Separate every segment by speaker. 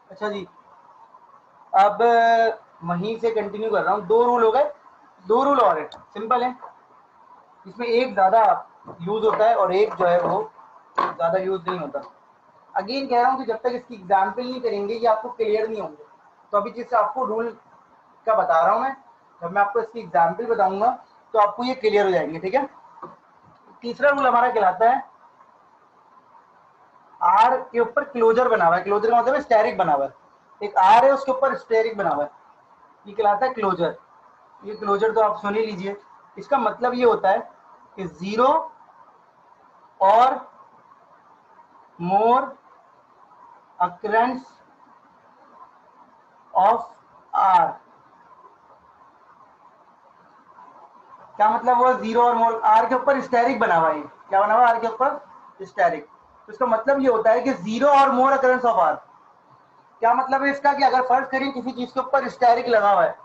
Speaker 1: अच्छा जी, अब वहीं से कंटिन्यू कर रहा हूँ। दो रूल हो गए, दो रूल और है, सिंपल है। इसमें एक ज़्यादा यूज़ होता है और एक जो है वो ज़्यादा यूज़ नहीं होता। अगेन कह रहा हूँ कि जब तक इसकी एग्जाम्पल नहीं करेंगे ये आपको क्लियर नहीं होंगे। तो अभी जिससे आपको रूल का बता रहा हूँ मैं, जब मैं आपको इसकी एग्जाम्पल बताऊंगा तो आपको ये क्लियर हो जाएंगे, ठीक है। तीसरा रूल हमारा कहलाता है, आर के ऊपर क्लोजर बना हुआ है। क्लोजर का मतलब स्टेरिक बना हुआ है। एक आर है उसके ऊपर स्टेरिक बना हुआ है, ये कहलाता है क्लोजर। ये क्लोजर तो आप सुन ही लीजिए। इसका मतलब ये होता है कि जीरो और मोर अक्रेंस ऑफ आर। क्या मतलब हुआ? जीरो और मोर, आर के ऊपर स्टेरिक बना हुआ है। क्या बना हुआ आर के ऊपर? स्टेरिक। तो इसका मतलब ये होता है कि जीरो और मोर अक्रेंस ऑफ आर। क्या मतलब है इसका? कि अगर फर्ज करें किसी चीज के ऊपर स्टेरिक लगा हुआ है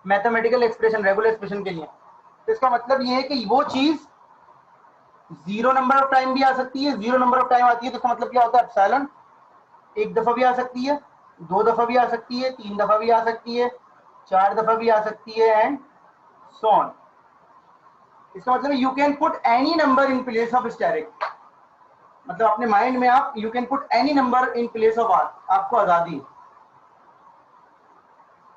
Speaker 1: मैथमेटिकल एक्सप्रेशन, रेगुलर एक्सप्रेशन के लिए, तो इसका मतलब ये है कि वो चीज जीरो नंबर ऑफ टाइम भी आ सकती है। जीरो नंबर ऑफ टाइम आती है तो इसका मतलब क्या होता है? एप्सिलॉन। एक दफा भी आ सकती है, दो दफा भी आ सकती है, तीन दफा भी आ सकती है, चार दफा भी आ सकती है, एंड सो ऑन। इसका मतलब you can put any number in place of asterisk. मतलब अपने माइंड में आप you can put any number in place of R. आपको आजादी है,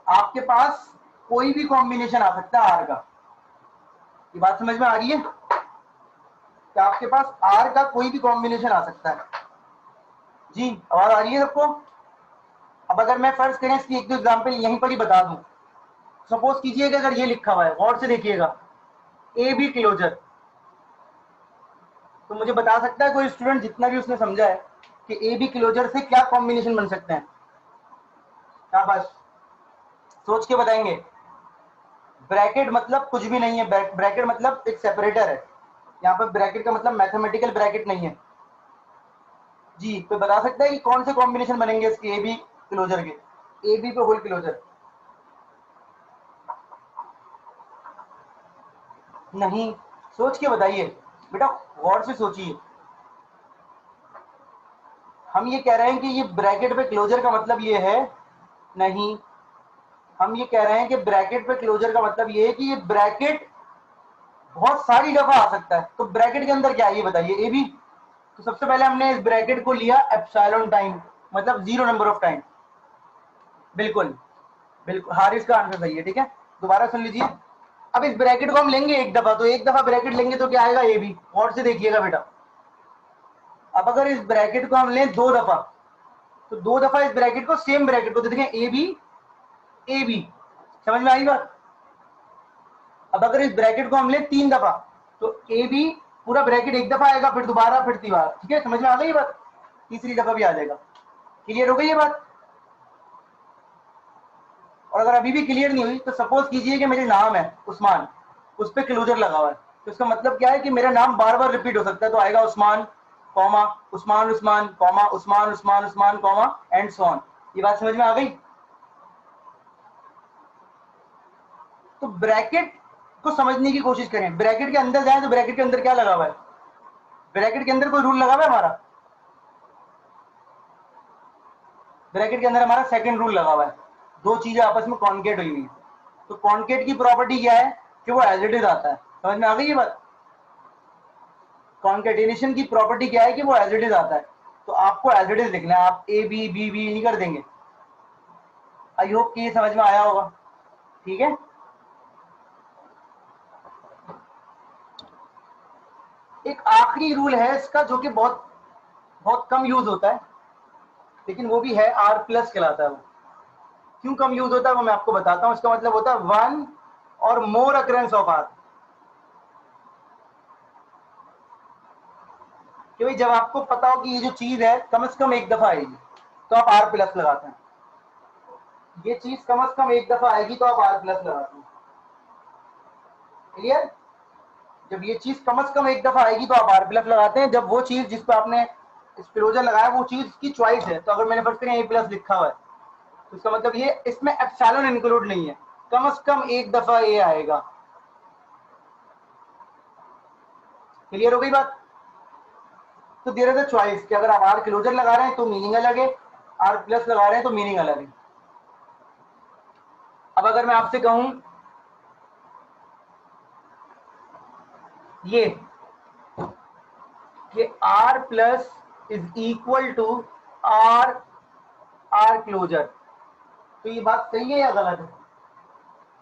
Speaker 1: आपके पास कोई भी कॉम्बिनेशन आ सकता है आर का। ये बात समझ में आ रही है कि आपके पास आर का कोई भी कॉम्बिनेशन आ सकता है? जी, आवाज आ रही है सबको? अब अगर मैं फर्ज करें इसकी एक दो एग्जांपल यहीं पर ही बता दूं। सपोज कीजिएगा अगर ये लिखा हुआ है, गौर से देखिएगा, ए बी क्लोजर, तो मुझे बता सकता है कोई स्टूडेंट जितना भी उसने समझा है कि ए बी क्लोजर से क्या कॉम्बिनेशन बन सकते हैं? क्या बस सोच के बताएंगे? ब्रैकेट मतलब कुछ भी नहीं है। ब्रैकेट मतलब एक सेपरेटर है। यहाँ पर ब्रैकेट का मतलब मैथमेटिकल ब्रैकेट नहीं है। जी, कोई बता सकता है कि कौन से कॉम्बिनेशन बनेंगे इसके ए बी क्लोजर के? ए बी पे होल क्लोजर? नहीं, सोच के बताइए बेटा, गौर से सोचिए। हम ये कह रहे हैं कि ये ब्रैकेट पे क्लोजर का मतलब ये है, नहीं, हम ये कह रहे हैं कि ब्रैकेट पे क्लोजर का मतलब ये है कि ये ब्रैकेट बहुत सारी दफा आ सकता है। तो ब्रैकेट के अंदर क्या है ये बताइए? A B. तो सबसे पहले हमने इस ब्रैकेट को लिया एप्सिलॉन टाइम, मतलब जीरो नंबर ऑफ टाइम। बिल्कुल बिल्कुल, हारिस का आंसर सही है, ठीक है। दोबारा सुन लीजिए। अब इस ब्रैकेट को हम लेंगे एक दफा, तो एक दफा ब्रैकेट लेंगे तो क्या आएगा? A B. और से देखिएगा बेटा, अब अगर इस ब्रैकेट को हम लें दो दफा, तो दो दफा इस ब्रैकेट को, सेम ब्रैकेट को देखें, ए बी ए बी। समझ में आई बात? अब अगर इस ब्रैकेट को हम लें तीन दफा, तो ए बी पूरा ब्रैकेट एक दफा आएगा, फिर दोबारा, फिर तीबार, ठीक है। समझ में आ गई बात? तीसरी दफा भी आ जाएगा। क्लियर हो गई ये बात? और अगर अभी भी क्लियर नहीं हुई तो सपोज कीजिए कि मेरे नाम है उस्मान, उस पर क्लोजर लगा हुआ है, तो इसका मतलब क्या है कि मेरा नाम बार बार रिपीट हो सकता है। तो आएगा Usman comma Usman Usman comma Usman Usman Usman comma and so on. ये बात समझ में आ गई? तो ब्रैकेट को समझने की कोशिश करें। ब्रैकेट के अंदर जाए तो ब्रैकेट के अंदर क्या लगा हुआ है? ब्रैकेट के अंदर कोई रूल लगा हुआ है हमारा? ब्रैकेट के अंदर हमारा सेकंड रूल लगा हुआ है। दो चीजें आपस में कॉन्केट हुई हुई है, तो कॉन्केट की प्रॉपर्टी क्या है? कि वो एज इट इज आता है। समझ में आ गई ये बात? कॉन्केटिनेशन की प्रॉपर्टी क्या है? कि वो एज इट इज आता है। तो आपको एज इट इज लिखना है, आप ए बी बी बी नहीं कर देंगे। आई होप कि ये समझ में आया होगा, ठीक है। एक आखिरी रूल है इसका जो कि बहुत बहुत कम यूज होता है, लेकिन वो भी है, आर प्लस कहलाता है वो। क्यों कम यूज होता है वो मैं आपको बताता हूँ। इसका मतलब होता है वन और मोर अक्रेंस ऑफ आर। कि भाई जब आपको पता हो कि ये जो चीज है कम से कम एक दफा आएगी, तो आप आर प्लस लगाते हैं। ये चीज कम से कम एक दफा आएगी तो आप आर प्लस लगाते हैं। क्लियर? जब ये चीज कम से कम एक दफा आएगी तो आप आर प्लस लगाते हैं। जब वो चीज जिस पर आपने क्लोजर लगाया वो चीज की चॉइस है, तो अगर मैंने फर्स्ट करें ए प्लस लिखा हुआ है, तो इसका मतलब ये इसमें एप्सिलॉन इंक्लूड नहीं है, कम से कम एक दफा ये आएगा। क्लियर हो गई बात? तो देयर इज अ चॉइस कि अगर आप आर क्लोजर लगा रहे हैं तो मीनिंग अलग है, आर प्लस लगा रहे हैं तो मीनिंग अलग है। अब अगर मैं आपसे कहूं ये R plus is equal to R R closure, तो ये बात सही है या गलत है?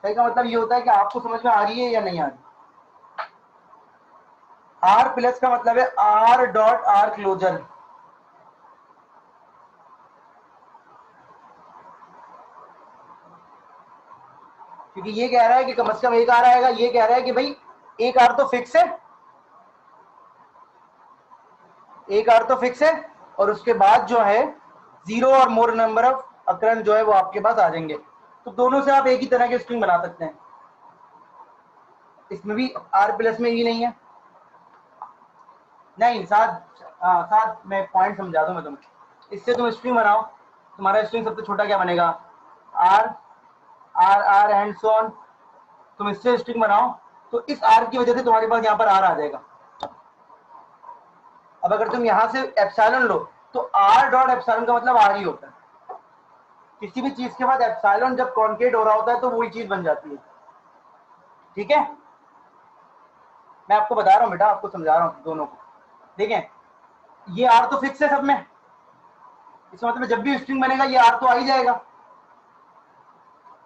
Speaker 1: सही का मतलब ये होता है कि आपको समझ में आ रही है या नहीं आ रही। आर प्लस का मतलब है आर डॉट आर क्लोजर, क्योंकि ये कह रहा है कि कम से कम एक आर आएगा, ये कह रहा है कि भाई एक आर तो फिक्स है, एक आर तो फिक्स है, और उसके बाद जो है जीरो और मोर नंबर ऑफ अकरन जो है वो आपके पास आ जाएंगे। तो दोनों से आप एक ही तरह के स्ट्रिंग बना सकते हैं। इसमें भी आर प्लस में ही नहीं है, नहीं साथ मैं पॉइंट समझा दूं मैं तुम्हें। इससे तुम स्ट्रिंग बनाओ, तुम्हारा स्ट्रिंग सबसे छोटा क्या बनेगा, R R R and so on. तुम इससे स्ट्रिंग बनाओ तो इस आर की वजह से तुम्हारे पास यहाँ पर आर आ जाएगा। अब अगर तुम यहां से एप्सिलॉन लो तो आर डॉट एप्सिलॉन का मतलब आर ही होता है। किसी भी चीज के बाद एप्सिलॉन जब कॉन्केट हो रहा होता है तो वही चीज बन जाती है। ठीक है, मैं आपको बता रहा हूँ बेटा, आपको समझा रहा हूँ दोनों को। देखें, ये आर तो फिक्स है सब में, इसका मतलब जब भी स्ट्रिंग बनेगा ये आर तो आ ही जाएगा।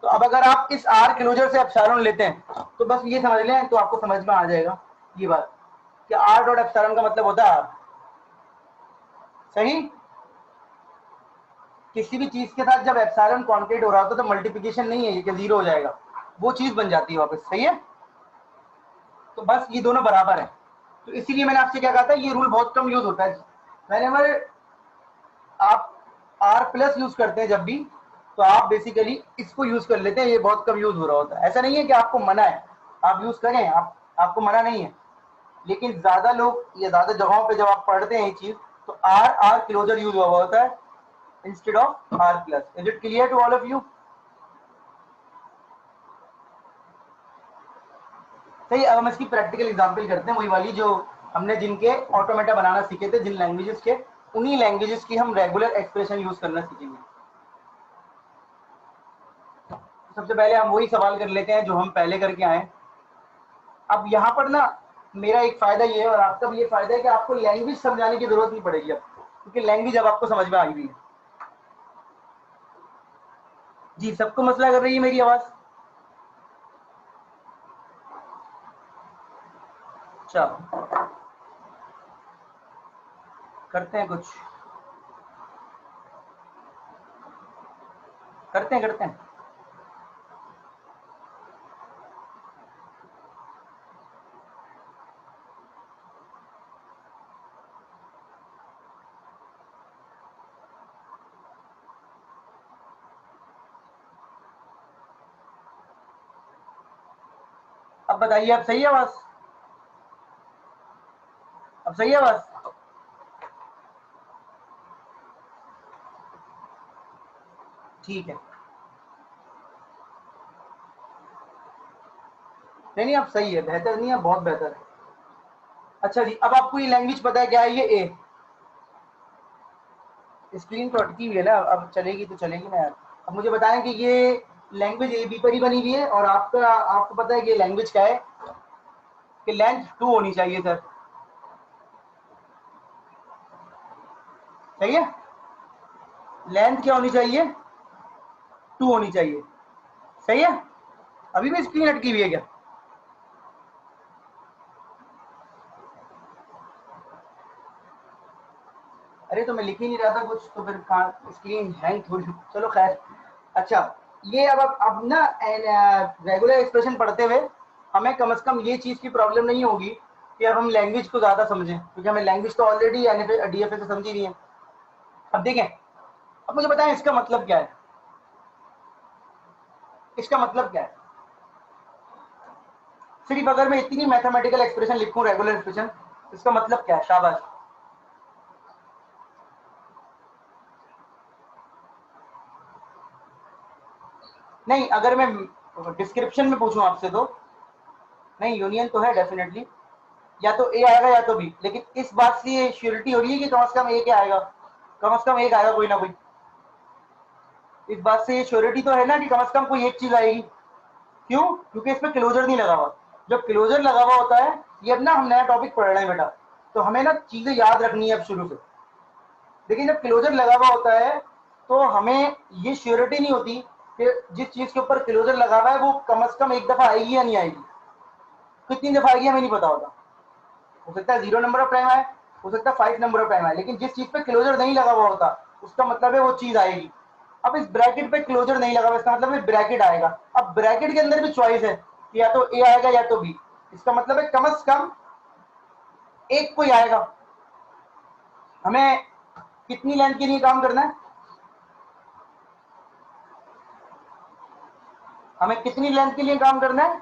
Speaker 1: तो अब अगर आप इस आर क्लोजर से एप्सिलॉन लेते हैं तो बस ये समझ लें तो आपको समझ में आ जाएगा ये बात कि आर डॉट एप्सिलॉन का मतलब होता है आर। सही, किसी भी चीज के साथ जब एप्सिलॉन कॉन्केट हो रहा होता है तो मल्टीप्लिकेशन नहीं है कि जीरो हो जाएगा, वो चीज बन जाती है वापस। सही है, तो बस ये दोनों बराबर है। तो इसीलिए मैंने आपसे क्या कहा था, ये रूल बहुत कम यूज होता है। मैंने आप आर प्लस यूज करते हैं जब भी, तो आप बेसिकली इसको यूज कर लेते हैं, ये बहुत कम यूज हो रहा होता है। ऐसा नहीं है कि आपको मना है, आप यूज करें, आपको मना नहीं है, लेकिन ज्यादा लोग या ज्यादा जगहों पे जब आप पढ़ते हैं ये चीज तो आर आर क्लोजर यूज हुआ होता है instead of R plus. Is it clear to all of you? सही, अब हम इसकी प्रैक्टिकल एग्जांपल करते हैं, वही वाली जो हमने जिनके ऑटोमेटा बनाना सीखे थे, जिन लैंग्वेजेस के, उन्हीं लैंग्वेजेस की हम रेगुलर एक्सप्रेशन यूज करना सीखेंगे। सबसे पहले हम वही सवाल कर लेते हैं जो हम पहले करके आए। अब यहाँ पर ना मेरा एक फायदा ये है और आपका भी ये फायदा है कि आपको लैंग्वेज समझाने की जरूरत नहीं पड़ेगी अब, क्योंकि लैंग्वेज अब आपको समझ में आई हुई है। जी, सबको मसला कर रही है मेरी आवाज? चलो करते हैं कुछ, करते हैं। अब बताइए, अब सही है आवाज? अब सही है आवाज? ठीक है, नहीं नहीं अब सही है, बेहतर नहीं है, बहुत बेहतर है। अच्छा जी, अब आपको ये लैंग्वेज पता है क्या है? ये ए, स्क्रीन तो अटकी हुई है ना, अब चलेगी तो चलेगी ना यार। अब मुझे बताएं कि ये लैंग्वेज ए बी पर ही बनी हुई है, और आपको पता है कि लैंग्वेज क्या है, कि लेंथ 2 होनी चाहिए सर। सही है, लेंथ क्या होनी चाहिए? 2 होनी चाहिए। सही है, अभी भी स्क्रीन अटकी हुई है क्या? अरे तो मैं लिख ही नहीं रहा था कुछ, तो फिर स्क्रीन हैंग थोड़ी, चलो खैर। अच्छा, ये अब ना रेगुलर एक्सप्रेशन पढ़ते हुए हमें कम से कम ये चीज की प्रॉब्लम नहीं होगी कि अब हम लैंग्वेज को ज्यादा समझें, क्योंकि हमें लैंग्वेज तो ऑलरेडी डीएफए से समझी रही है। अब देखें, अब मुझे बताएं इसका मतलब क्या है, इसका मतलब क्या है? सिर्फ अगर मैं इतनी मैथमेटिकल एक्सप्रेशन लिखूं, रेगुलर एक्सप्रेशन, इसका मतलब क्या है? शाबाश। नहीं, अगर मैं डिस्क्रिप्शन में पूछूं आपसे तो नहीं, यूनियन तो है डेफिनेटली, या तो ए आएगा या तो बी, लेकिन इस बात से ये श्योरिटी हो रही है कि कम से कम ए क्या आएगा, कम से कम एक आएगा कोई ना कोई। इस बात से ये श्योरिटी तो है ना कि कम से कम कोई एक चीज आएगी। क्यों? क्योंकि इसमें क्लोजर नहीं लगा हुआ। जब क्लोजर लगा हुआ होता है, ये अब ना हम नया टॉपिक पढ़ रहे हैं बेटा, तो हमें ना चीजें याद रखनी है अब शुरू से। लेकिन जब क्लोजर लगा हुआ होता है तो हमें ये श्योरिटी नहीं होती कि जिस चीज के ऊपर क्लोजर लगा हुआ है वो कम से कम एक दफा आएगी या नहीं आएगी। कितनी दफा आएगी हमें नहीं पता होता। हो सकता है 0 नंबर ऑफ टाइम आए, हो सकता है 5 नंबर ऑफ टाइम आए, लेकिन जिस चीज पे क्लोजर नहीं लगा हुआ होता उसका मतलब है वो चीज आएगी। अब इस ब्रैकेट पे क्लोजर नहीं लगा हुआ, इसका मतलब है ब्रैकेट आएगा। अब ब्रैकेट के अंदर भी चॉइस है कि या तो ए आएगा या तो बी। इसका मतलब है कम से कम एक कोई आएगा। हमें कितनी लेंथ के लिए काम करना है? हमें कितनी लेंथ के लिए काम करना है?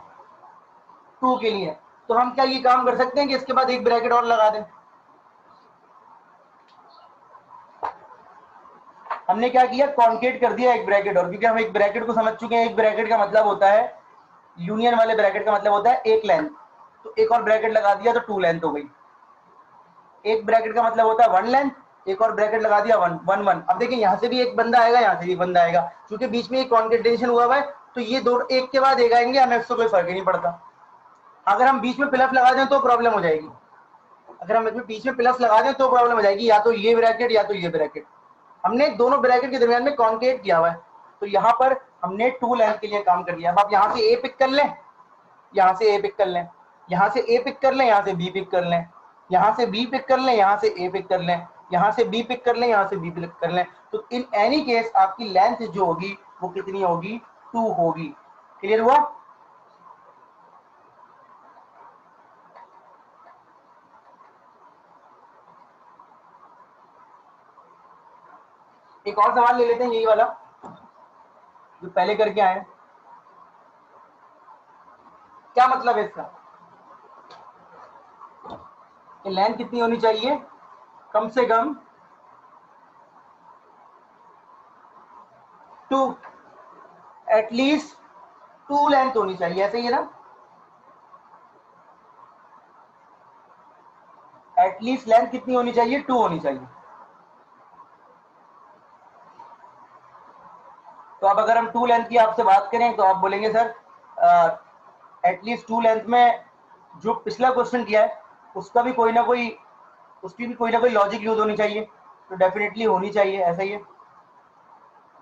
Speaker 1: 2 के लिए। तो हम क्या ये काम कर सकते हैं कि इसके बाद एक ब्रैकेट और लगा दें? हमने क्या किया, कॉन्केट कर दिया एक ब्रैकेट और, क्योंकि हम एक ब्रैकेट को समझ चुके हैं। एक ब्रैकेट का मतलब होता है, यूनियन वाले ब्रैकेट का मतलब होता है एक लेंथ। तो एक और ब्रैकेट लगा दिया तो 2 लेंथ हो गई। एक ब्रैकेट का मतलब होता है 1 लेंथ, एक और ब्रैकेट लगा दिया 1 1 1। अब देखिए यहाँ से भी एक बंदा आएगा, यहाँ से भी बंदा आएगा, क्योंकि बीच में एक कॉन्केटेशन हुआ है, तो ये दो एक के बाद एक आएंगे, हमें उससे कोई फर्क ही नहीं पड़ता। अगर हम बीच में प्लस लगा दें तो प्रॉब्लम हो जाएगी। अगर हम इसमें बीच में प्लस लगा दें तो प्रॉब्लम हो जाएगी, या तो ये ब्रैकेट या तो ये ब्रैकेट। हमने दोनों ब्रैकेट के दरमियान में कॉन्केट किया हुआ है, तो यहाँ पर हमने 2 लेंथ के लिए काम कर लिया। अब आप यहाँ से ए पिक कर लें, यहाँ से ए पिक कर लें, यहाँ से ए पिक कर लें, यहाँ से बी पिक कर लें, यहाँ से बी पिक कर लें, यहाँ से ए पिक कर लें, यहाँ से बी पिक कर लें, यहाँ से बी पिक कर लें। तो इन एनी केस आपकी लेंथ जो होगी वो कितनी होगी? 2 होगी। क्लियर हुआ? एक और सवाल ले लेते हैं, यही वाला जो पहले करके आए। क्या मतलब है इसका? कि लेंथ कितनी होनी चाहिए? कम से कम 2, एटलीस्ट 2 लेंथ होनी चाहिए, ऐसे ही है ना? एटलीस्ट लेंथ कितनी होनी चाहिए? 2 होनी चाहिए। तो अब अगर हम 2 लेंथ की आपसे बात करें तो आप बोलेंगे सर एटलीस्ट 2 लेंथ में जो पिछला क्वेश्चन किया है उसका भी कोई ना कोई, उसकी भी कोई ना कोई लॉजिक यूज होनी चाहिए। तो डेफिनेटली होनी चाहिए, ऐसा ही है,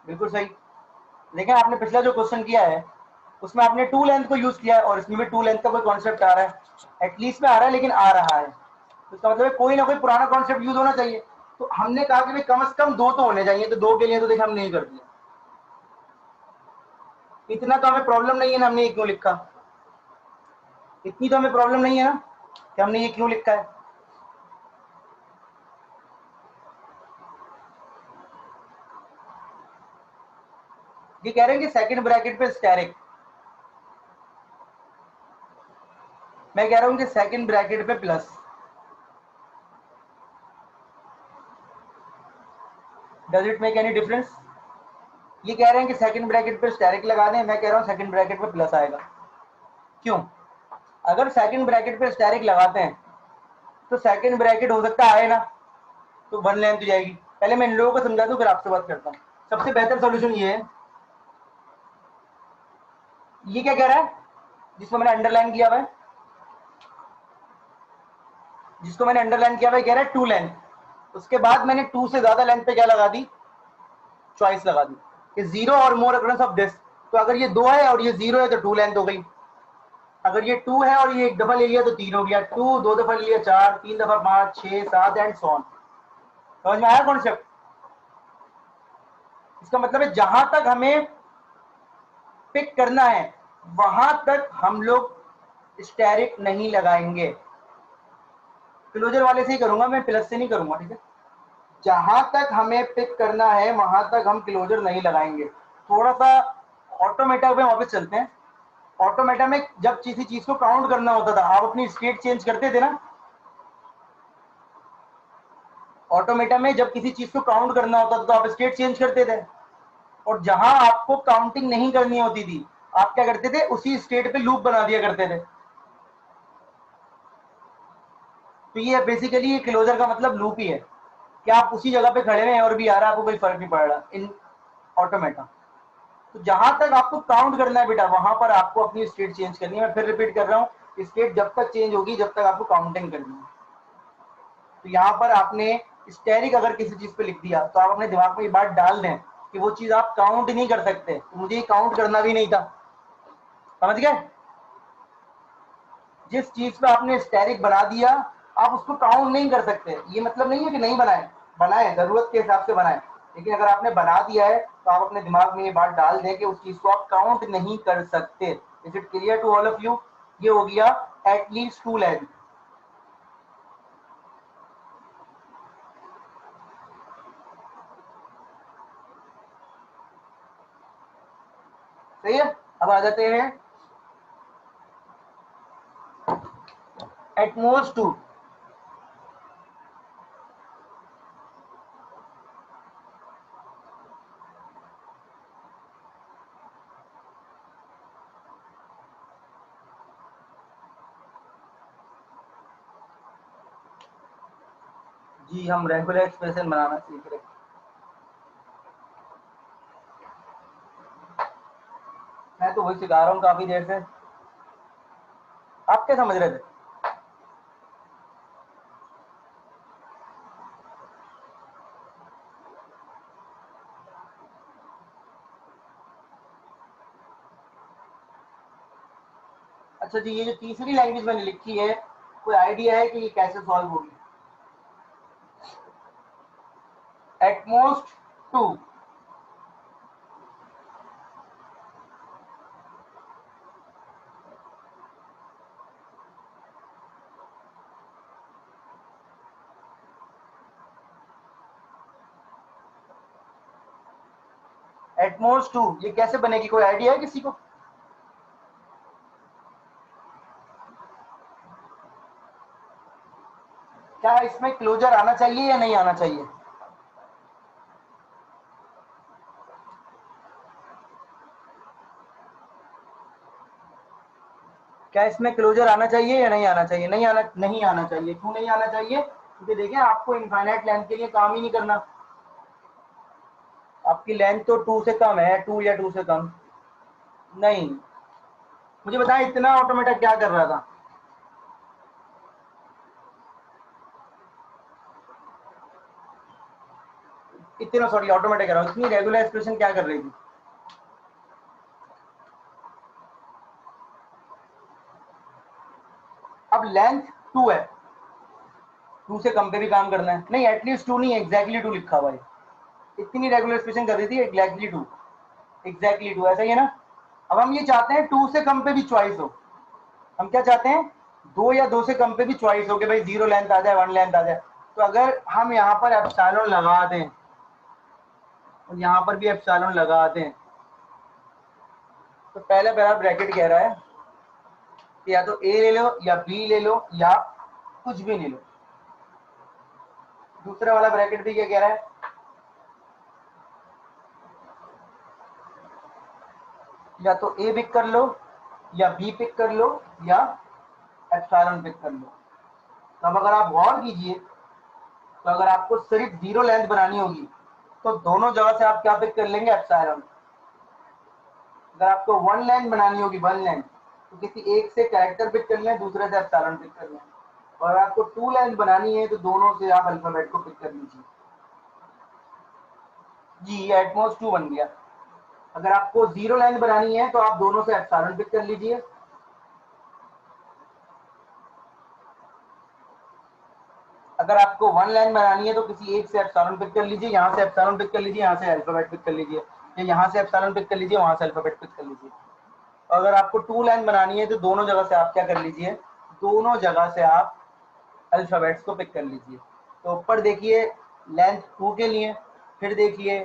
Speaker 1: बिल्कुल सही। लेकिन आपने पिछला जो क्वेश्चन किया है उसमें आपने 2 लेंथ को यूज किया है, और इसमें भी 2 लेंथ का कोई कॉन्सेप्ट आ रहा है। एटलीस्ट में आ रहा है लेकिन आ रहा है, तो इसका मतलब कोई ना कोई पुराना कॉन्सेप्ट यूज होना चाहिए। तो हमने कहा कि भाई कम से कम 2 तो होने चाहिए, तो 2 के लिए तो देखिए हमने नहीं कर दिया। इतना तो हमें प्रॉब्लम नहीं है ना हमने ये क्यों लिखा, इतनी तो हमें प्रॉब्लम नहीं है ना कि हमने ये क्यों लिखा है। ये कह रहे हैं कि सेकंड ब्रैकेट पे स्टेरिक, मैं कह रहा हूं कि सेकंड ब्रैकेट पे plus. Does it make any difference? ये कह रहे हैं कि सेकंड ब्रैकेट पे स्टेरिक लगा दें, मैं कह रहा हूं सेकंड ब्रैकेट पे प्लस आएगा। क्यों? अगर सेकंड ब्रैकेट पे स्टेरिक लगाते हैं तो सेकंड ब्रैकेट हो सकता है ना, तो 1 लेंथ जाएगी। पहले मैं इन लोगों को समझा दूं फिर आपसे बात करता हूं। सबसे बेहतर सॉल्यूशन ये है, ये क्या कह रहा है जिसको मैंने अंडरलाइन किया हुआ है, जिसको मैंने अंडरलाइन किया हुआ है, कह रहा है 2 लेंथ। उसके बाद मैंने 2 से ज्यादा लेंथ पे क्या लगा दी? चॉइस लगा दी कि 0 और मोर अक्रंस ऑफ दिस। तो अगर ये 2 है और ये 0 है तो 2 लेंथ हो गई। अगर ये 2 है और ये एक दफा ले लिया तो 3 हो गया, 2 2 दफा ले लिया 4, 3 दफा 5, 6 7 एंड सो ऑन। समझ में आया कॉन्सेप्ट? इसका मतलब है जहां तक हमें पिक करना है वहां तक हम लोग स्टेरिक नहीं लगाएंगे। क्लोजर वाले से ही करूंगा मैं, प्लस से नहीं करूंगा, ठीक है? जहां तक हमें पिक करना है वहां तक हम क्लोजर नहीं लगाएंगे। थोड़ा सा ऑटोमेटा में वापस चलते हैं। ऑटोमेटा में जब किसी चीज को काउंट करना होता था, आप अपनी स्टेट चेंज करते थे ना। ऑटोमेटा में जब किसी चीज को काउंट करना होता था तो आप स्टेट चेंज करते थे, और जहां आपको काउंटिंग नहीं करनी होती थी आप क्या करते थे? उसी स्टेट पे लूप बना दिया करते थे। तो ये बेसिकली क्लोजर का मतलब लूप ही है कि आप उसी जगह पे खड़े हैं और भी आ रहा है, आपको कोई फर्क नहीं पड़ रहा। इन ऑटोमेटा। तो जहां तक आपको काउंट करना है बेटा, वहां पर आपको अपनी स्टेट चेंज करनी है। मैं फिर रिपीट कर रहा हूँ, स्टेट जब तक चेंज होगी जब तक आपको काउंटिंग करनी है। तो यहाँ पर आपने स्टेरिक अगर किसी चीज पे लिख दिया तो आप अपने दिमाग में ये बात डाल दें कि वो चीज आप काउंट नहीं कर सकते, तो मुझे काउंट करना भी नहीं था। समझ गए? जिस चीज पे आपने स्टेरिक बना दिया आप उसको काउंट नहीं कर सकते। ये मतलब नहीं है कि नहीं बनाए, बनाए, जरूरत के हिसाब से बनाए, लेकिन अगर आपने बना दिया है तो आप अपने दिमाग में ये बात डाल दें कि उस चीज को आप काउंट नहीं कर सकते। Is it clear to all of you? ये हो गया एटलीस्ट 2 लेंथ। सही है। अब आ जाते हैं एटमोस्ट 2। जी हम रेगुलर एक्सप्रेशन बनाना सीख रहे हैं। मैं तो वही सिखा रहा हूँ काफी देर से। आप क्या समझ रहे थे? अच्छा जी, ये जो तीसरी लैंग्वेज मैंने लिखी है, कोई आइडिया है कि ये कैसे सॉल्व होगी? एटमोस्ट 2। एटमोस्ट 2 ये कैसे बनेगी, कोई आइडिया है किसी को? क्या इसमें क्लोजर आना चाहिए या नहीं आना चाहिए? क्या इसमें क्लोजर आना चाहिए या नहीं आना चाहिए? नहीं आना चाहिए। क्यों नहीं आना चाहिए? क्योंकि देखिए आपको इनफाइनाइट लेंथ के लिए काम ही नहीं करना। आपकी लेंथ तो 2 से कम है, 2 या 2 से कम नहीं। मुझे बताएं इतना ऑटोमेटिक क्या कर रहा था? इतना सॉरी ऑटोमेटिक कर रहा हूँ, इतनी रेगुलर एक्सप्रेशन क्या कर रही थी? अब लेंथ 2 है, 2 से कम पे भी काम करना है। नहीं एटलीस्ट 2 नहीं, एग्जैक्टली 2 लिखा हुआ है। इतनी रेगुलर एक्सप्रेशन कर रही थी, एग्जैक्टली 2, एग्जैक्टली 2 ऐसा ही है ना। अब हम ये चाहते हैं 2 से कम पे भी चॉइस हो। हम क्या चाहते हैं? 2 या 2 से कम पे भी चॉइस हो कि भाई 0 लेंथ आ जाए, 1 लेंथ आ जाए। तो अगर हम यहाँ पर एप्सिलॉन लगा दें और यहाँ पर भी एप्सिलॉन लगा दें, तो पहले पहला ब्रैकेट कह रहा है कि या तो ए ले लो या बी ले लो या कुछ भी ले लो। दूसरा वाला ब्रैकेट भी क्या कह रहा है? या तो ए पिक कर लो या बी पिक कर लो या एप्सिलॉन पिक कर लो। तो अब अगर आप गौर कीजिए, तो अगर आपको सिर्फ 0 लेंथ बनानी होगी तो दोनों जगह से आप क्या पिक कर लेंगे? एप्सिलॉन। अगर आपको 1 लेंथ बनानी होगी, 1 लेंथ, तो किसी एक से कैरेक्टर पिक कर लें, दूसरे से एप्सिलॉन पिक कर लें। और आपको 2 लेंथ बनानी है तो दोनों से आप अल्फाबेट को पिक कर लीजिए। जी एटमोस्ट 2 बन गया। अगर आपको 0 लेंथ बनानी है तो आप दोनों से एप्सिलॉन पिक कर लीजिए। अगर आपको 1 लेंथ बनानी है तो किसी एक से एप्सिलॉन पिक कर लीजिए, यहाँ से एप्सिलॉन पिक कर लीजिए, यहाँ से अल्फाबेट पिक कर लीजिए, या यहाँ से एप्सिलॉन पिक कर लीजिए, वहां से अल्फाबेट पिक कर लीजिए। अगर आपको 2 लेंथ बनानी है तो दोनों जगह से आप क्या कर लीजिए? दोनों जगह से आप अल्फाबेट्स को पिक कर लीजिए। तो ऊपर देखिए लेंथ 2 के लिए, फिर देखिए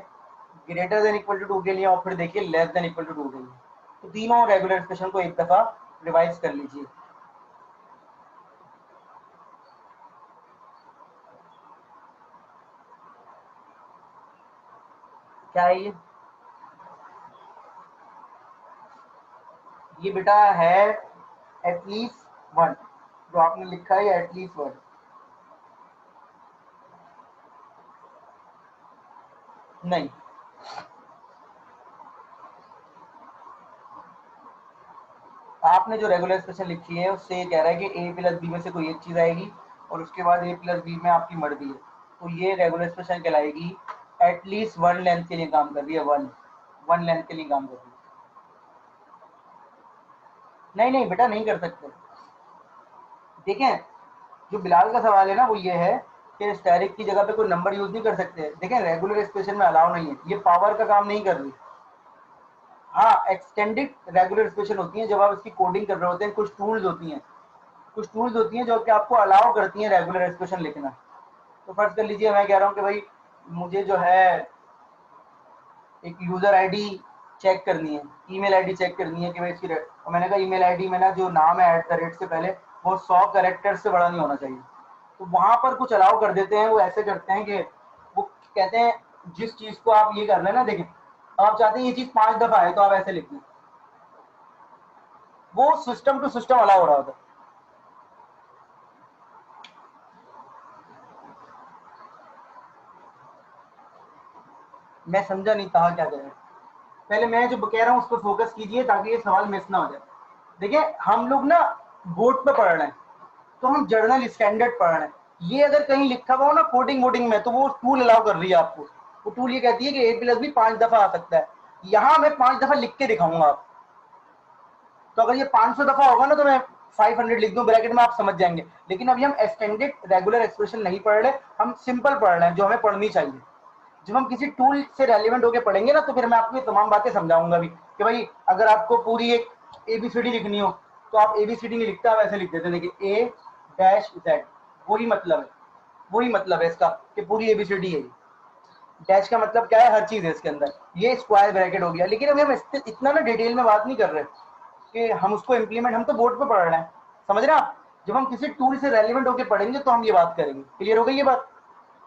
Speaker 1: ग्रेटर देन इक्वल टू 2 के लिए, और फिर देखिए लेस देन इक्वल टू 2 के लिए। तो तीनों रेगुलर एक्सप्रेशन को एक दफा रिवाइज कर लीजिए। क्या है ये बेटा है एटलीस्ट 1, जो आपने लिखा है एटलीस्ट 1। नहीं आपने जो रेगुलर एक्सप्रेशन लिखी है उससे ये कह रहा है कि ए प्लस बी में से कोई एक चीज आएगी और उसके बाद ए प्लस बी में आपकी मर्जी है, तो ये रेगुलर एक्सप्रेशन कहलाएगी एटलीस्ट वन लेंथ के लिए काम कर रही है, वन लेंथ के लिए काम कर रही है। नहीं नहीं बेटा नहीं कर सकते। देखें जो बिलाल का सवाल है ना वो ये है कि स्टेरिक की जगह पे कोई नंबर यूज नहीं कर सकते। देखें रेगुलर एक्सप्रेशन में अलाउ नहीं है, ये पावर का काम नहीं कर रही। हाँ एक्सटेंडेड रेगुलर एक्सप्रेशन होती है जब आप इसकी कोडिंग कर रहे होते हैं। कुछ टूल्स होती हैं जो कि आपको अलाउ करती हैं रेगुलर एक्सप्रेशन लिखना। तो फर्ज कर लीजिए मैं कह रहा हूँ कि भाई मुझे जो है एक यूजर आईडी चेक करनी है, ईमेल आईडी चेक करनी है कि भाई इसकी और मैंने कहा ईमेल आईडी में ना जो नाम है @ से पहले वो 100 कैरेक्टर से बड़ा नहीं होना चाहिए। तो वहां पर कुछ अलाउ कर देते हैं, वो ऐसे करते हैं कि वो कहते हैं जिस चीज को आप ये कर रहे हैं ना, देखें आप चाहते हैं ये चीज 5 दफा आए तो आप ऐसे लिख दें, वो सिस्टम टू सिस्टम अलाउ हो रहा होता है। मैं समझा नहीं कहा क्या करें। पहले मैं जो कह रहा हूँ उस पर फोकस कीजिए ताकि ये सवाल मिस ना हो जाए। देखिए हम लोग ना बोर्ड पे पढ़ रहे हैं तो हम जर्नल स्टैंडर्ड पढ़ रहे हैं। ये अगर कहीं लिखा हुआ हो ना कोडिंग वोडिंग में तो वो टूल अलाउ कर रही है आपको। वो टूल ये कहती है कि ए प्लस भी 5 दफा आ सकता है। यहाँ मैं 5 दफा लिख के दिखाऊंगा आप, तो अगर ये 500 दफा होगा ना तो मैं 500 लिख दूं ब्रैकेट में, आप समझ जाएंगे। लेकिन अभी हम एक्सटेंडेड रेगुलर एक्सप्रेशन नहीं पढ़ रहे, हम सिंपल पढ़ रहे हैं जो हमें पढ़नी चाहिए। जब हम किसी टूल से रेलिवेंट होकर पढ़ेंगे ना तो फिर मैं आपको ये तमाम बातें समझाऊंगा भी कि भाई अगर आपको पूरी एक एबीसीडी लिखनी हो तो आप एबीसीडी नहीं लिखते, आप ऐसे लिख देते हैं। देखिए A-Z, वही मतलब है, वही मतलब है इसका कि पूरी एबीसीडी है। डैश का मतलब क्या है, हर चीज है इसके अंदर। ये स्क्वायर ब्रैकेट हो गया। लेकिन अभी हम इतना ना डिटेल में बात नहीं कर रहे कि हम उसको इम्प्लीमेंट, हम तो बोर्ड पे पढ़ रहे हैं, समझ रहे हैं आप। जब हम किसी टूल से रेलिवेंट होकर पढ़ेंगे तो हम ये बात करेंगे। क्लियर हो गई ये बात?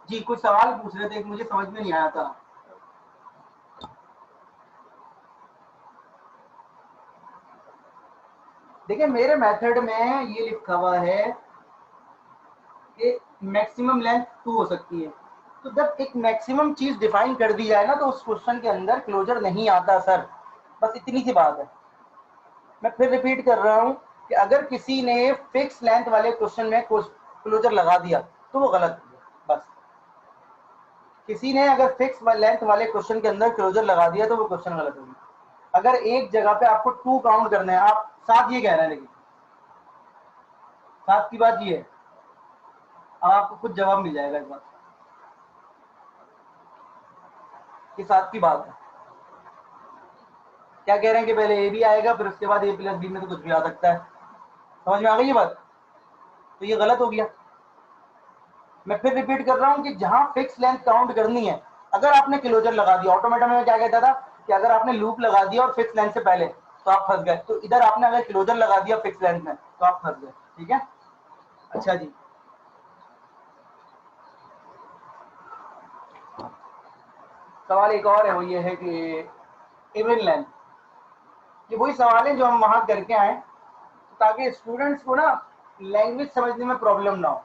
Speaker 1: जी कुछ सवाल पूछ रहे थे, मुझे समझ में नहीं आया था। देखिए मेरे मेथड में ये लिखा हुआ है कि मैक्सिमम लेंथ 2 हो सकती है। तो जब एक मैक्सिमम चीज डिफाइन कर दी जाए ना तो उस क्वेश्चन के अंदर क्लोजर नहीं आता सर, बस इतनी सी बात है। मैं फिर रिपीट कर रहा हूं कि अगर किसी ने फिक्स लेंथ वाले क्वेश्चन में क्लोजर लगा दिया तो वो गलत है। बस किसी ने अगर फिक्स लेंथ वाले क्वेश्चन के अंदर क्लोजर लगा दिया तो वो क्वेश्चन गलत होगी। अगर एक जगह पे आपको 2 काउंट करना है, आप 7 ये कह रहे हैं, लेकिन 7 की बात ये है, अब आपको कुछ जवाब मिल जाएगा इस बात की। 7 की बात है, क्या कह रहे हैं कि पहले ए भी आएगा फिर उसके बाद ए प्लस बी में तो कुछ भी आ सकता है। समझ में आ गई ये बात? तो ये गलत हो गया। मैं फिर रिपीट कर रहा हूं कि जहां फिक्स लेंथ काउंट करनी है, अगर आपने क्लोजर लगा दिया, ऑटोमेटिक में क्या कहता था कि अगर आपने लूप लगा दिया और फिक्स लेंथ से पहले तो आप फंस गए। तो इधर आपने अगर क्लोजर लगा दिया फिक्स लेंथ में तो आप फंस गए। ठीक है, अच्छा जी। सवाल एक और है, वो ये है कि इवन लेंथ, ये वही सवाल है जो हम वहां करके आए ताकि स्टूडेंट्स को ना लैंग्वेज समझने में प्रॉब्लम ना हो।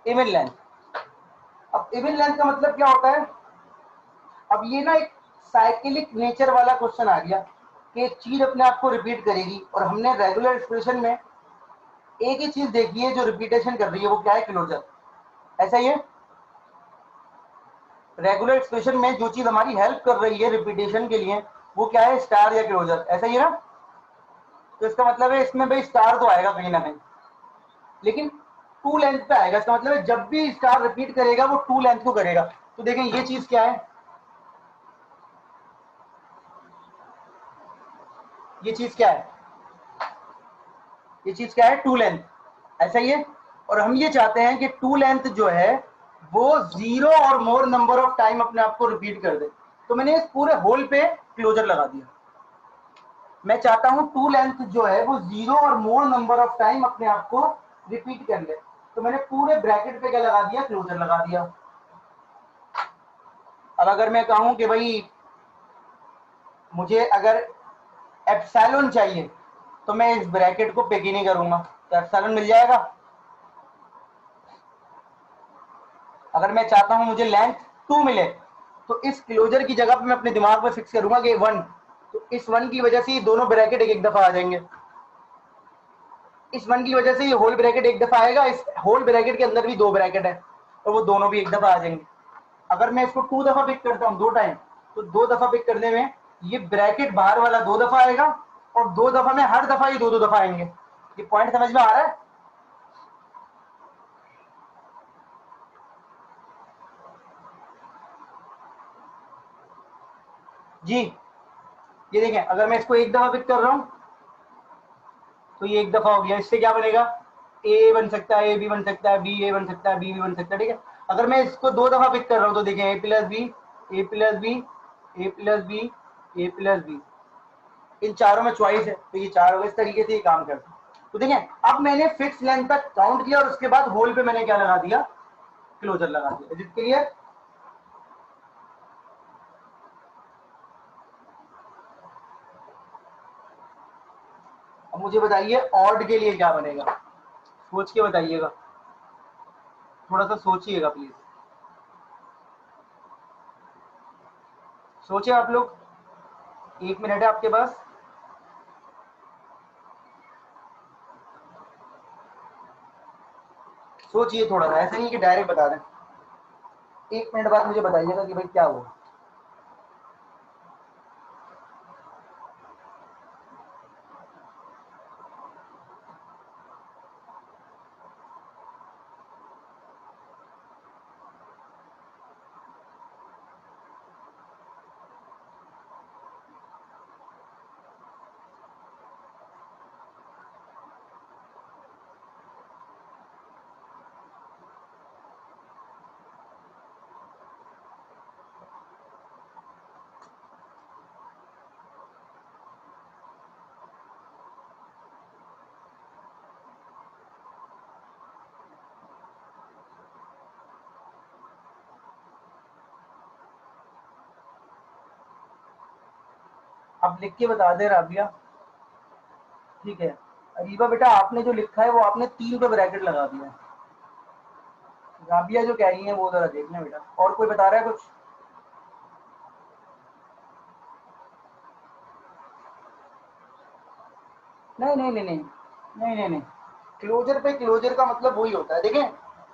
Speaker 1: इवन लेंथ, अब इवन लेंथ का मतलब क्या होता है? अब ये ना एक साइक्लिक नेचर वाला क्वेश्चन आ गया कि एक चीज अपने आप को रिपीट करेगी और हमने रेगुलर एक्सप्रेशन में एक ही चीज देखी है जो रिपीटेशन कर रही है, वो क्या है? क्लोजर। ऐसा ही है, रेगुलर एक्सप्रेशन में जो चीज हमारी हेल्प कर रही है रिपीटेशन के लिए वो क्या है? स्टार या क्लोजर। ऐसा ही है ना? तो इसका मतलब है इसमें भाई स्टार तो आएगा कहीं ना कहीं, लेकिन 2 लेंथ पे आएगा। इसका मतलब है जब भी स्टार रिपीट करेगा वो 2 लेंथ को करेगा। तो देखें ये चीज क्या है, ये चीज क्या है? ये चीज क्या है? 2 लेंथ। ऐसा ही है, और हम ये चाहते हैं कि 2 लेंथ जो है वो 0 और मोर नंबर ऑफ टाइम अपने आप को रिपीट कर दे। तो मैंने इस पूरे होल पे क्लोजर लगा दिया। मैं चाहता हूं 2 लेंथ जो है वो 0 और मोर नंबर ऑफ टाइम अपने आप को रिपीट कर ले। तो मैंने पूरे ब्रैकेट पे क्या लगा दिया? क्लोजर लगा दिया। अब अगर मैं कहूं कि भाई मुझे अगर एप्सिलॉन चाहिए तो मैं इस ब्रैकेट को पिक ही नहीं करूंगा, तो एप्सिलॉन मिल जाएगा। अगर मैं चाहता हूं मुझे लेंथ 2 मिले तो इस क्लोजर की जगह पे मैं अपने दिमाग में फिक्स करूंगा कि 1, तो इस 1 की वजह से ये दोनों ब्रैकेट एक एक दफा आ जाएंगे। इस 1 की वजह से ये होल ब्रैकेट एक दफा आएगा, इस होल ब्रैकेट के अंदर भी 2 ब्रैकेट है तो वो दोनों भी एक दफा आ जाएंगे। अगर मैं इसको 2 दफा पिक करता हूँ 2 टाइम, तो 2 दफा पिक करने में ये ब्रैकेट बाहर वाला 2 दफा आएगा और 2 दफा में हर दफा ये 2 दफा आएंगे। ये पॉइंट समझ में आ रहा है? जी, ये देखें, अगर मैं इसको एक दफा पिक कर रहा हूं तो ये एक दफा हो गया। इससे क्या बनेगा? ए बन सकता है, ए बी बन सकता है, बी ए बन सकता है, बी बी बन सकता है। ठीक है, अगर मैं इसको 2 दफा पिक कर रहा हूं तो देखें ए प्लस बी, ए प्लस बी, ए प्लस बी, ए प्लस बी, इन चारों में चॉइस है तो ये 4 हो गए। इस तरीके से ये काम करता है। तो देखें, अब मैंने फिक्स लेंथ तक काउंट किया और उसके बाद होल पे मैंने क्या लगा दिया? क्लोजर लगा दिया। Is it clear? अब मुझे बताइए ऑड के लिए क्या बनेगा, सोच के बताइएगा, थोड़ा सा सोचिएगा प्लीज, सोचिए आप लोग, 1 मिनट है आपके पास। सोचिए थोड़ा सा, ऐसे नहीं कि डायरेक्ट बता दें। 1 मिनट बाद मुझे बताइएगा कि भाई क्या हुआ। अब लिख के बता दे राबिया। ठीक है, अरीबा बेटा आपने जो लिखा है वो आपने 3 पे ब्रैकेट लगा दिया है। राबिया जो कह रही है वो जरा देखना बेटा। और कोई बता रहा है कुछ? नहीं नहीं नहीं नहीं नहीं नहीं नहीं, क्लोजर पे क्लोजर का मतलब वही होता है। देखें,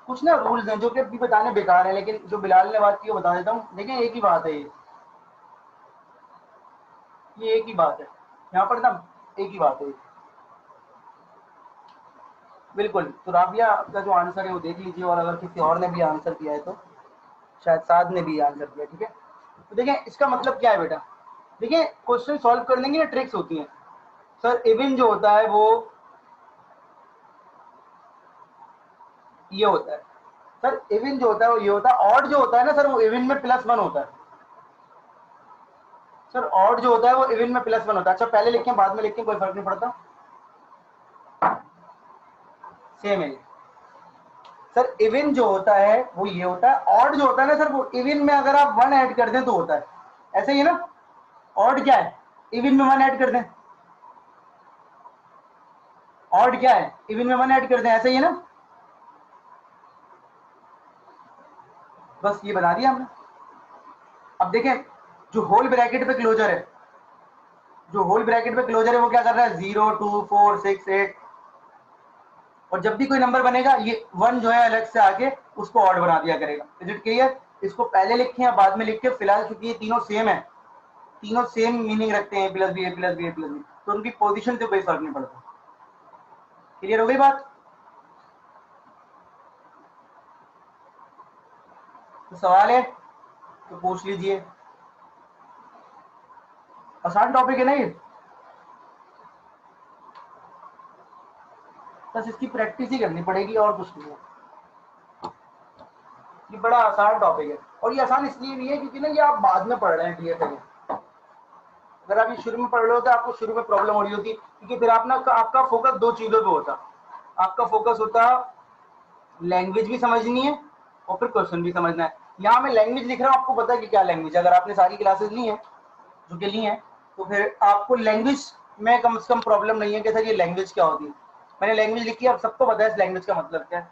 Speaker 1: कुछ ना रूल्स हैं जो कि अभी बताने बेकार है, लेकिन जो बिलाल ने बात की वो बता देता हूँ। देखें, एक ही बात है ये एक ही बात है यहाँ पर ना, एक ही बात है। बिल्कुल, तो राबिया का जो आंसर है वो देख लीजिए, और अगर किसी और ने भी आंसर दिया है तो शायद साद ने भी आंसर दिया। ठीक है, तो देखें इसका मतलब क्या है बेटा। देखिए, क्वेश्चन सॉल्व करने की ना ट्रिक्स होती हैं। सर इवन जो होता है वो ये होता है। सर इवन जो होता है वो ये होता है। ऑड जो होता है ना सर, वो इवन में +1 होता है। सर ऑड जो होता है वो इवन में +1 होता है। अच्छा, पहले लिखें बाद में लिखें, कोई फर्क नहीं पड़ता, सेम है। सर इवन जो होता है वो ये होता है। ऑड जो होता है ना सर, वो इवन में अगर आप 1 ऐड कर दें तो होता है। ऐसे ही है ना? ऑड क्या है? इवन में 1 ऐड कर दें। ऑड क्या है? इवन में 1 ऐड कर दें। ऐसे ही है ना? बस ये बना दिया हमने। अब देखें, जो होल ब्रैकेट पे क्लोजर है, जो होल ब्रैकेट पे क्लोजर है वो क्या कर रहा है? 0 2 4 6 8, और जब भी कोई नंबर बनेगा ये 1 जो है अलग से आके उसको ऑड बना दिया करेगा। Is it clear? इसको पहले लिखें या बाद में लिखें, फिलहाल क्योंकि ये तीनों सेम है, तीनों सेम मीनिंग रखते हैं, प्लस बी ए प्लस बी ए प्लस बी, तो उनकी पोजीशन से कोई फर्क नहीं पड़ता। क्लियर हो गई बात? तो सवाल है तो पूछ लीजिए। आसान टॉपिक है ना ये, बस इसकी प्रैक्टिस ही करनी पड़ेगी और कुछ नहीं है। ये बड़ा आसान टॉपिक है, और ये आसान इसलिए भी है क्योंकि ना ये आप बाद में पढ़ रहे हैं क्लियर करिए। अगर आप ये शुरू में पढ़ रहे हो तो आपको शुरू में प्रॉब्लम हो रही होती, क्योंकि फिर आप ना आपका फोकस 2 चीजों पे होता। आपका फोकस होता लैंग्वेज भी समझनी है और फिर क्वेश्चन भी समझना है। यहाँ मैं लैंग्वेज लिख रहा हूँ, आपको पता है कि क्या लैंग्वेज है। अगर आपने सारी क्लासेस ली हैं जो कि ली हैं, तो फिर आपको लैंग्वेज में कम से कम प्रॉब्लम नहीं है कि सर ये लैंग्वेज क्या होती है। मैंने लैंग्वेज लिखी है, अब सबको पता है इस लैंग्वेज का मतलब क्या है।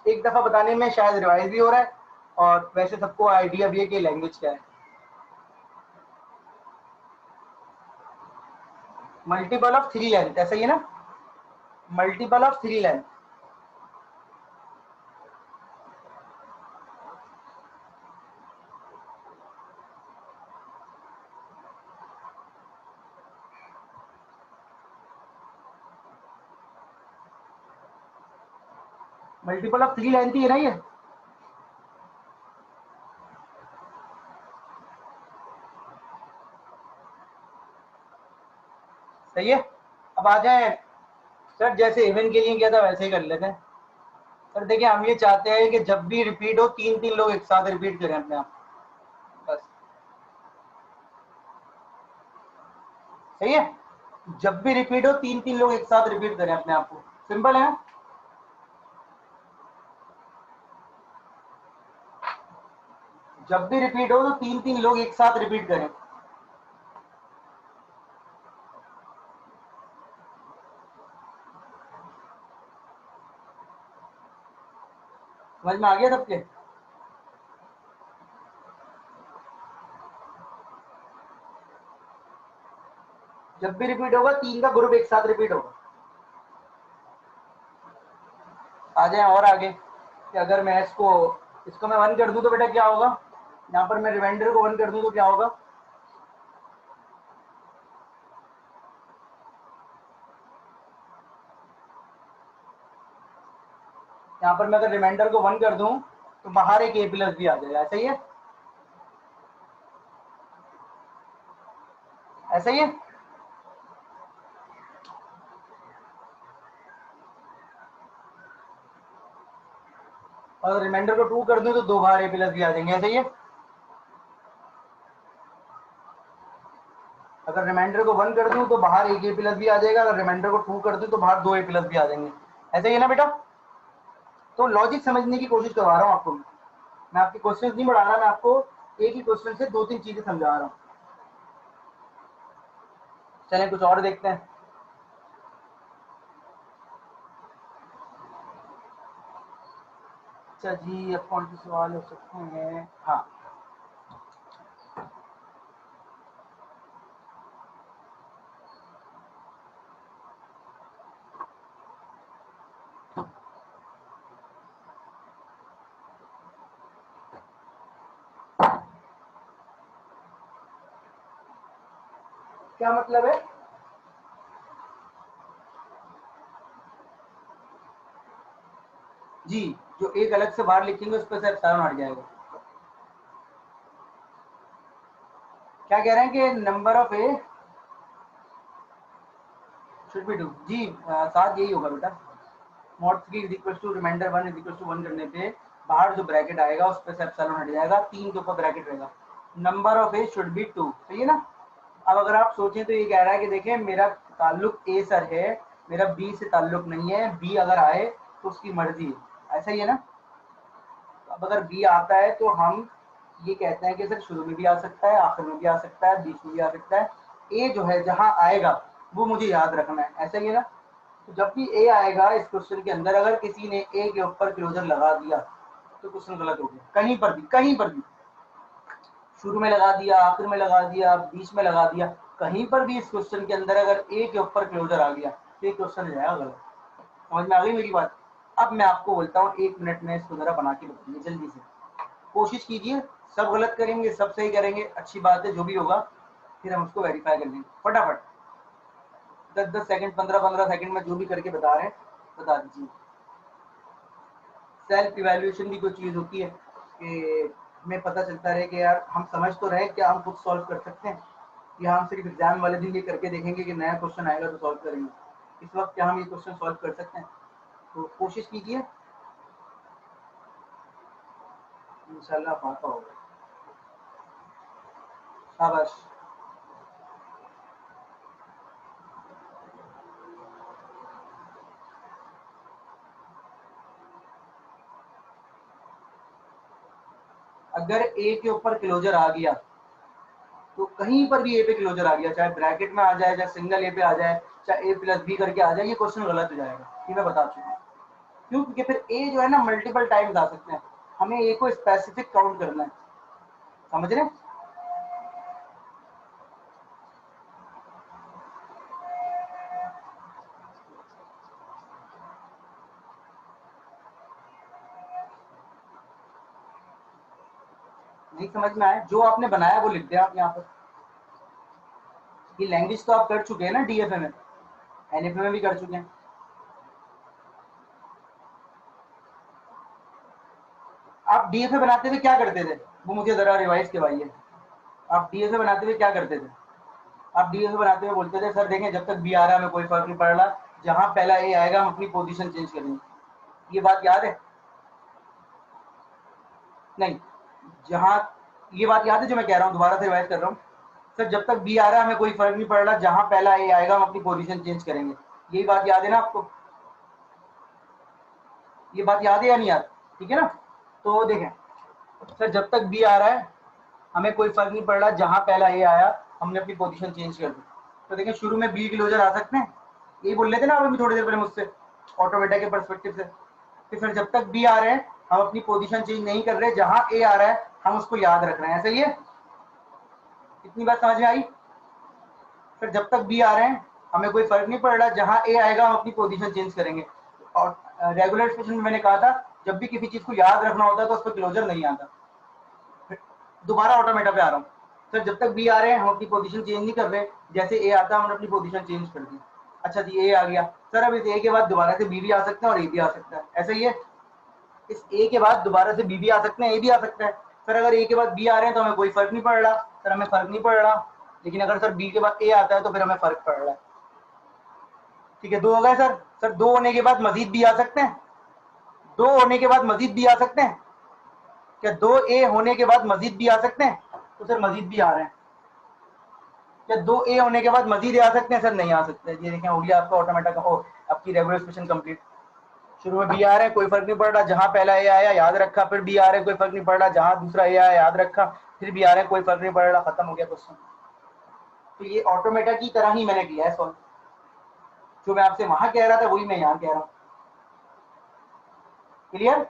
Speaker 1: एक दफा बताने में शायद रिवाइज भी हो रहा है, और वैसे सबको आइडिया भी है कि लैंग्वेज क्या है। मल्टीपल ऑफ 3 लेंथ, ऐसा ही है ना, multiple of 3 length. Multiple of 3 length ही है ना ये। सही है। अब आ जाए सर, जैसे इवन के लिए किया था वैसे ही कर लेते हैं। सर देखिए, हम ये चाहते हैं कि जब भी रिपीट हो 3 लोग एक साथ रिपीट करें अपने आप, बस। सही है, जब भी रिपीट हो 3 लोग एक साथ रिपीट करें अपने आप को, सिंपल है। जब भी रिपीट हो तो 3 लोग एक साथ रिपीट करें। समझ में आ गया सबके? जब भी रिपीट होगा 3 का ग्रुप एक साथ रिपीट होगा। आ जाए और आगे कि अगर मैं इसको मैं 1 कर दूं तो बेटा क्या होगा, यहाँ पर मैं रिमाइंडर को 1 कर दूं तो क्या होगा, यहाँ पर मैं अगर रिमाइंडर को 1 कर दूं तो बाहर एक ए प्लस भी आ जाएगा, ऐसा ही है, ऐसा ही है। और रिमाइंडर को 2 कर दूं तो 2 बाहर ए प्लस भी आ जाएंगे, ऐसा ही है। अगर रिमाइंडर को 1 कर दूं तो बाहर एक ए प्लस भी आ जाएगा, अगर रिमाइंडर को 2 कर दूं तो बाहर 2 ए प्लस भी आ जाएंगे, ऐसा ही है ना बेटा। तो लॉजिक समझने की कोशिश करवा रहा हूँ आपको, मैं आपके क्वेश्चन नहीं बढ़ा रहा, मैं आपको एक ही क्वेश्चन से 2-3 चीजें समझा रहा हूँ। चलें कुछ और देखते हैं। अच्छा जी, अब कौन से सवाल हो सकते हैं? हाँ, क्या मतलब है? जी, जो एक अलग से बाहर लिखेंगे उस पर से एप्सिलॉन हट जाएगा। क्या कह रहे हैं कि number of A should be 2। जी, साथ यही होगा बेटा, mod 3 is equal to remainder 1 is equal to 1 करने पे बाहर जो ब्रैकेट आएगा उस पर से एप्सिलॉन हट जाएगा, 3 के ऊपर ब्रैकेट रहेगा, number of A should be 2। सही है ना। अब अगर आप सोचें तो ये कह रहा है कि देखें मेरा ताल्लुक ए सर है, मेरा बी से ताल्लुक नहीं है, बी अगर आए तो उसकी मर्जी है, ऐसा ही है ना। अब अगर बी आता है तो हम ये कहते हैं कि सर शुरू में भी आ सकता है, आखिर में भी आ सकता है, बीच में भी आ सकता है, ए जो है जहां आएगा वो मुझे याद रखना है, ऐसा ही है ना। तो जब भी ए आएगा इस क्वेश्चन के अंदर, अगर किसी ने ए के ऊपर क्लोजर लगा दिया तो क्वेश्चन गलत हो गया, कहीं पर भी, कहीं पर भी, शुरू में लगा दिया, आखिर में लगा दिया, बीच में लगा दिया, कहीं पर भी इस क्वेश्चन के अंदर अगर ए के ऊपर क्लोजर आ गया तो ये क्वेश्चन जाएगा गलत। समझ में आ गई मेरी बात? अब मैं आपको बोलता हूँ 1 मिनट में इसको जरा बना के बताइए जल्दी से, कोशिश कीजिए, सब गलत करेंगे सब सही करेंगे, अच्छी बात है, जो भी होगा फिर हम उसको वेरीफाई कर लेंगे। फटाफट 10-10 सेकंड, 15-15 सेकंड में जो भी करके बता रहे हैं बता दीजिए। सेल्फ इवैल्यूएशन भी कोई चीज होती है कि हमें पता चलता रहे कि यार हम समझ तो रहे, क्या हम खुद सॉल्व कर सकते हैं, या हम सिर्फ एग्जाम वाले दिन ये करके देखेंगे कि नया क्वेश्चन आएगा तो सॉल्व करेंगे। इस वक्त क्या हम ये क्वेश्चन सॉल्व कर सकते हैं? तो कोशिश कीजिए, इंशाल्लाह पाता होगा। शाबाश। अगर ए के ऊपर क्लोजर आ गया तो कहीं पर भी ए पे क्लोजर आ गया, चाहे ब्रैकेट में आ जाए, चाहे सिंगल ए पे आ जाए, चाहे ए प्लस बी करके आ जाए, ये क्वेश्चन गलत हो जाएगा, ये मैं बता चुका हूँ। क्यों? क्योंकि फिर ए जो है ना मल्टीपल टाइम्स आ सकते हैं, हमें ए को स्पेसिफिक काउंट करना है, समझ रहे हैं? नहीं समझ में आया, जो आपने बनाया वो लिख दिया आप यहाँ पर। ये लैंग्वेज तो आप कर चुके हैं ना डीएफए में, एनएफए में भी कर चुके हैं। आप डीएफए बनाते हुए क्या करते थे, वो मुझे जरा रिवाइज करवाइए। आप डीएफए बनाते हुए क्या करते थे? आप डीएफए बनाते हुए बोलते थे सर देखें जब तक बी आ रहा है हमें कोई फर्क नहीं पड़ रहा, जहां पहला ए आएगा हम अपनी पोजीशन चेंज करेंगे। ये बात याद है? नहीं, जहां, ये बात याद है जो मैं कह रहा हूँ, दोबारा से रिवाइज कर रहा हूँ। सर जब तक बी आ रहा है हमें कोई फर्क नहीं पड़ रहा, जहां पहला ए आएगा हम अपनी पोजीशन चेंज करेंगे। यही बात याद है ना आपको? ये बात याद है या नहीं याद? ठीक है ना? तो देखें सर जब तक बी आ रहा है हमें कोई फर्क नहीं पड़ रहा, जहां पहला ए आया हमने अपनी पोजीशन चेंज कर दी। तो देखें शुरू में बी क्लोजर आ सकते हैं, यही बोल रहे थे ना आप अभी थोड़ी देर पहले मुझसे ऑटोमेटा के परस्पेक्टिव से, कि सर जब तक बी आ रहे हैं हम अपनी पोजीशन चेंज नहीं कर रहे, जहां ए आ रहा है हम उसको याद रख रहे हैं। ऐसा ही है? इतनी बात समझ में आई? फिर जब तक बी आ रहे हैं हमें कोई फर्क नहीं पड़ रहा, जहां ए आएगा हम अपनी पोजीशन चेंज करेंगे। और रेगुलर एक्सप्रेशन में मैंने कहा था जब भी किसी चीज को याद रखना होता है तो उस पर क्लोजर नहीं आता। दोबारा ऑटोमेटा पे आ रहा हूँ। सर जब तक बी आ रहे हैं हम अपनी पोजीशन चेंज नहीं कर रहे, जैसे ए आता है हमने अपनी पोजीशन चेंज कर दी। अच्छा जी ए आ गया, सर अब इस ए के बाद दोबारा से बी भी आ सकता है और ए भी आ सकता है। ऐसा ही है? इस ए के बाद दोबारा से बी भी आ सकते हैं, ए भी आ सकता है। सर अगर ए के बाद बी आ रहे हैं तो हमें कोई फर्क नहीं पड़ रहा, सर हमें फर्क नहीं पड़ रहा, लेकिन अगर सर बी के बाद ए आता है तो फिर हमें फर्क पड़ रहा है। ठीक है, दो हो गए सर। सर दो होने के बाद मजीद भी आ सकते हैं, दो होने के बाद मजीद भी आ सकते हैं। क्या दो ए होने के बाद मजीद भी आ सकते हैं? तो सर मजीद भी आ रहे हैं। क्या दो ए होने के बाद मजीद आ सकते हैं? सर नहीं आ सकते। ये देखें हो गया आपका ऑटोमेटिक, आपकी रेगुलर एक्सप्रेशन कंप्लीट। शुरू में बी आ रहे हैं कोई फर्क नहीं पड़ रहा, जहां पहला ए आया याद रखा, फिर बी आ रहे हैं कोई फर्क नहीं पड़ रहा, जहां दूसरा ए आया याद रखा, फिर बी आ रहे हैं कोई फर्क नहीं पड़ रहा, खत्म हो गया क्वेश्चन। तो ये ऑटोमेटा की तरह ही मैंने किया है सॉल्व, जो मैं आपसे वहां कह रहा था वही मैं यहाँ कह रहा हूँ। क्लियर?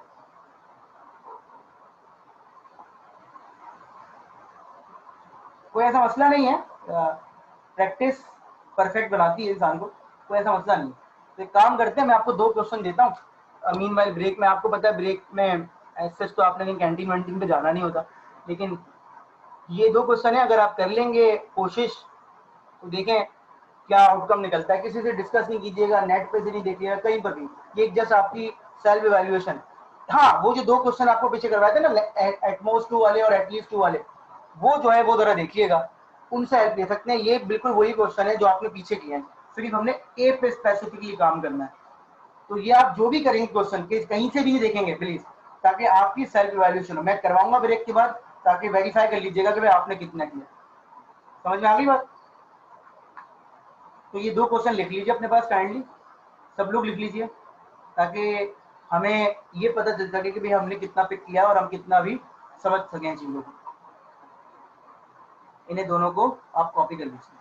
Speaker 1: कोई ऐसा मसला नहीं है, प्रैक्टिस परफेक्ट बनाती है इंसान को, कोई ऐसा मसला नहीं है। तो एक काम करते हैं, मैं आपको दो क्वेश्चन देता हूँ मीन वाइल ब्रेक में। आपको पता है ब्रेक में ऐसे तो आपने कहीं कैंटीन वैंटीन पे जाना नहीं होता, लेकिन ये दो क्वेश्चन है, अगर आप कर लेंगे कोशिश तो देखें क्या आउटकम निकलता है। किसी से डिस्कस नहीं कीजिएगा, नेट पे से नहीं देखिएगा, कहीं पर भी। ये जस्ट आपकी सेल्फ इवैल्यूएशन। हाँ, वो जो दो क्वेश्चन आपको पीछे करवाए थे ना, एटमोस्ट 2 वाले और एटलीस्ट 2 वाले, वो जो है वो जरा देखिएगा, उनसे हेल्प ले सकते हैं। ये बिल्कुल वही क्वेश्चन है जो आपने पीछे किए हैं, सिर्फ हमने ए पे स्पेसिफिकली काम करना है। तो ये आप जो भी करेंगे क्वेश्चन के कहीं से भी नहीं देखेंगे प्लीज, ताकि आपकी सेल्फ इवैल्यूएशन हो। मैं करवाऊंगा ब्रेक के बाद, ताकि वेरीफाई कर लीजिएगा कि भाई आपने कितना किया। समझ में आ गई बात? तो ये दो क्वेश्चन लिख लीजिए अपने पास काइंडली, सब लोग लिख लीजिए, ताकि हमें ये पता चल सके कि भाई हमने कितना पिक किया और हम कितना भी समझ सकें चीजों को। इन्हें दोनों को आप कॉपी कर लीजिए।